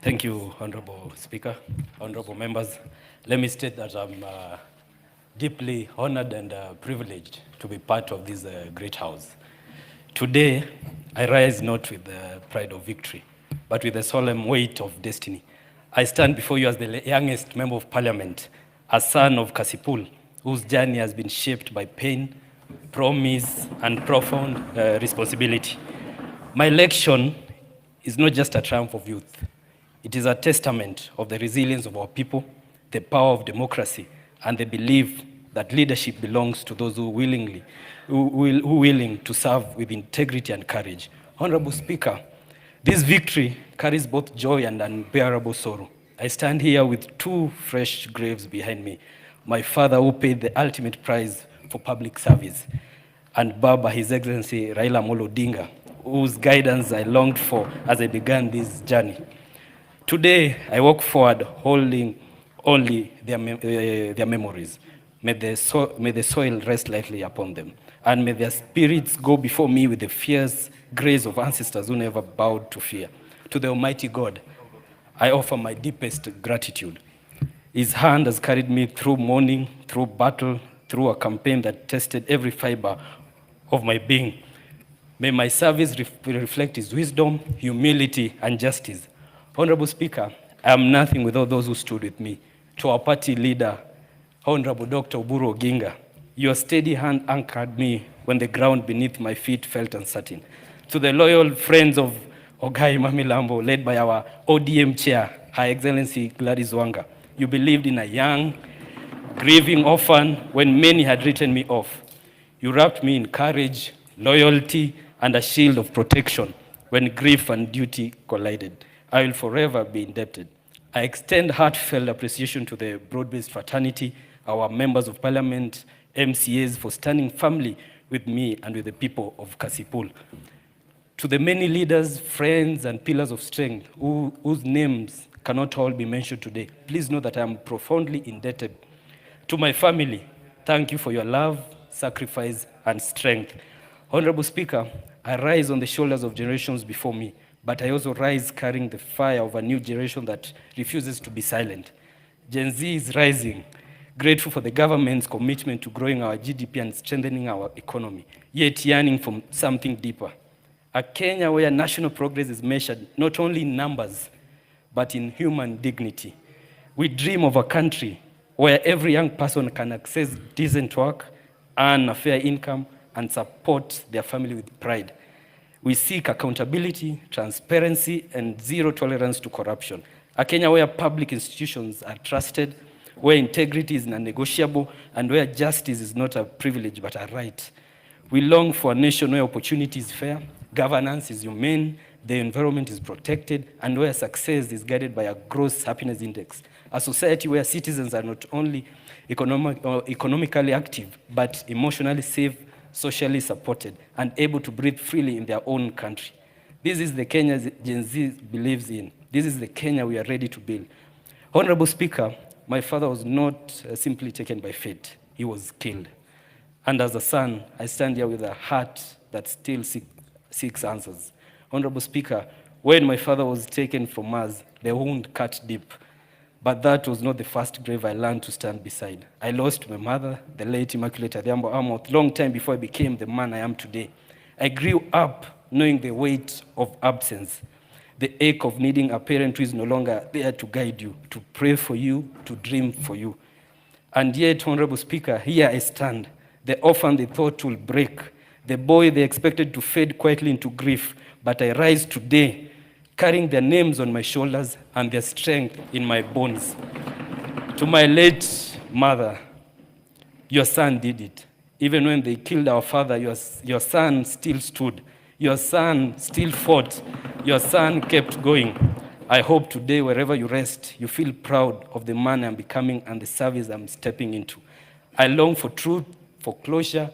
Thank you, Honorable Speaker, honorable members. Let me state that I'm deeply honored and privileged to be part of this great house. Today, I rise not with the pride of victory, but with the solemn weight of destiny. I stand before you as the youngest member of parliament, a son of Kasipul, whose journey has been shaped by pain, promise, and profound responsibility. My election is not just a triumph of youth. It is a testament of the resilience of our people, the power of democracy, and the belief that leadership belongs to those who willing to serve with integrity and courage. Honorable Speaker, this victory carries both joy and unbearable sorrow. I stand here with two fresh graves behind me. My father, who paid the ultimate price for public service, and Baba, His Excellency Raila Amolo Odinga, whose guidance I longed for as I began this journey. Today, I walk forward holding only their memories. May the soil rest lightly upon them, and may their spirits go before me with the fierce grace of ancestors who never bowed to fear. To the Almighty God, I offer my deepest gratitude. His hand has carried me through mourning, through battle, through a campaign that tested every fiber of my being. May my service reflect His wisdom, humility, and justice. Honorable Speaker, I am nothing without those who stood with me. To our party leader, Honorable Dr. Oburu Oginga, your steady hand anchored me when the ground beneath my feet felt uncertain. To the loyal friends of Ogai Mamilambo, led by our ODM chair, Her Excellency Gladys Wanga, you believed in a young, grieving orphan when many had written me off. You wrapped me in courage, loyalty, and a shield of protection when grief and duty collided. I will forever be indebted. I extend heartfelt appreciation to the broad-based fraternity, our members of parliament, MCAs, for standing firmly with me and with the people of Kasipul. To the many leaders, friends, and pillars of strength whose names cannot all be mentioned today, please know that I am profoundly indebted. To my family, thank you for your love, sacrifice, and strength. Honorable Speaker, I rise on the shoulders of generations before me, but I also rise carrying the fire of a new generation that refuses to be silent. Gen Z is rising, grateful for the government's commitment to growing our GDP and strengthening our economy, yet yearning for something deeper. A Kenya where national progress is measured not only in numbers, but in human dignity. We dream of a country where every young person can access decent work, earn a fair income, and support their family with pride. We seek accountability, transparency, and zero tolerance to corruption. A Kenya where public institutions are trusted, where integrity is non-negotiable, and where justice is not a privilege but a right. We long for a nation where opportunity is fair, governance is humane, the environment is protected, and where success is guided by a gross happiness index. A society where citizens are not only economically active, but emotionally safe, socially supported, and able to breathe freely in their own country. This is the Kenya Gen Z believes in. This is the Kenya we are ready to build. Honorable Speaker, my father was not simply taken by fate. He was killed. And as a son, I stand here with a heart that still seeks answers. Honorable Speaker, when my father was taken from us, the wound cut deep. But that was not the first grave I learned to stand beside. I lost my mother, the late Immaculate Adhiambo Amoth, long time before I became the man I am today. I grew up knowing the weight of absence, the ache of needing a parent who is no longer there to guide you, to pray for you, to dream for you. And yet, Honorable Speaker, here I stand, the orphan they thought will break, the boy they expected to fade quietly into grief, but I rise today, carrying their names on my shoulders and their strength in my bones. To my late mother, your son did it. Even when they killed our father, your son still stood. Your son still fought. Your son kept going. I hope today, wherever you rest, you feel proud of the man I'm becoming and the service I'm stepping into. I long for truth, for closure,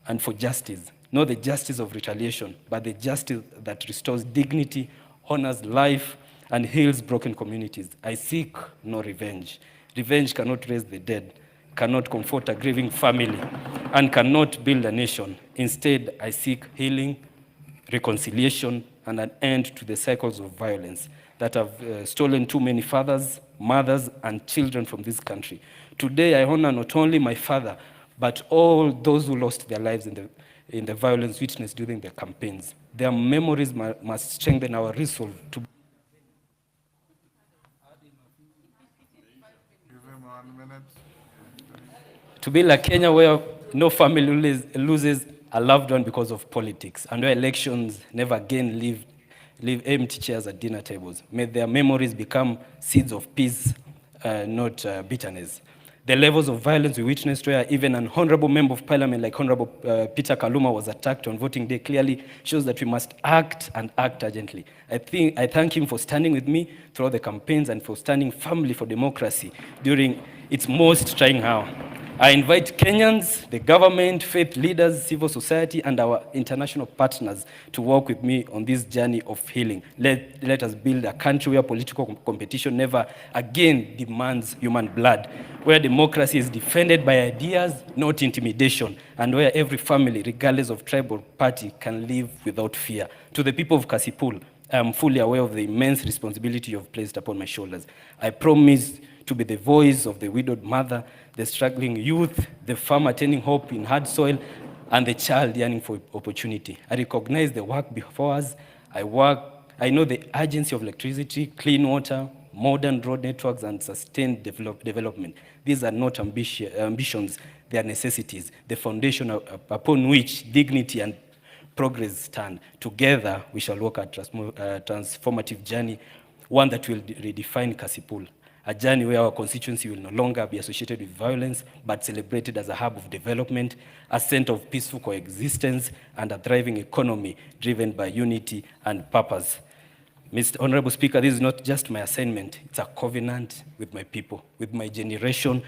and for justice. Not the justice of retaliation, but the justice that restores dignity, honors life, and heals broken communities. I seek no revenge. Revenge cannot raise the dead, cannot comfort a grieving family, and cannot build a nation. Instead, I seek healing, reconciliation, and an end to the cycles of violence that have stolen too many fathers, mothers, and children from this country. Today, I honor not only my father, but all those who lost their lives in the violence witnessed during the campaigns. Their memories must strengthen our resolve to build a Kenya where no family loses a loved one because of politics, and where elections never again leave empty chairs at dinner tables. May their memories become seeds of peace, not bitterness. The levels of violence we witnessed, where even an honorable member of parliament like Honorable Peter Kaluma was attacked on voting day, clearly shows that we must act and act urgently. I thank him for standing with me throughout the campaigns and for standing firmly for democracy during its most trying hour. I invite Kenyans, the government, faith leaders, civil society, and our international partners to work with me on this journey of healing. Let us build a country where political competition never again demands human blood, where democracy is defended by ideas, not intimidation, and where every family, regardless of tribe or party, can live without fear. To the people of Kasipul, I am fully aware of the immense responsibility you have placed upon my shoulders. I promise to be the voice of the widowed mother, the struggling youth, the farmer tending hope in hard soil, and the child yearning for opportunity. I recognize the work before us. I know the urgency of electricity, clean water, modern road networks, and sustained development. These are not ambitions, they are necessities, the foundation upon which dignity and progress stand. Together, we shall walk a transformative journey, one that will redefine Kasipul. A journey where our constituency will no longer be associated with violence, but celebrated as a hub of development, a center of peaceful coexistence, and a thriving economy driven by unity and purpose. Mr. Honorable Speaker, this is not just my assignment, it's a covenant with my people, with my generation,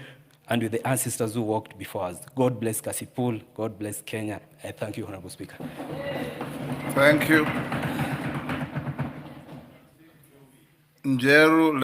and with the ancestors who walked before us. God bless Kasipul, God bless Kenya. I thank you, Honorable Speaker. Thank you. Njeru.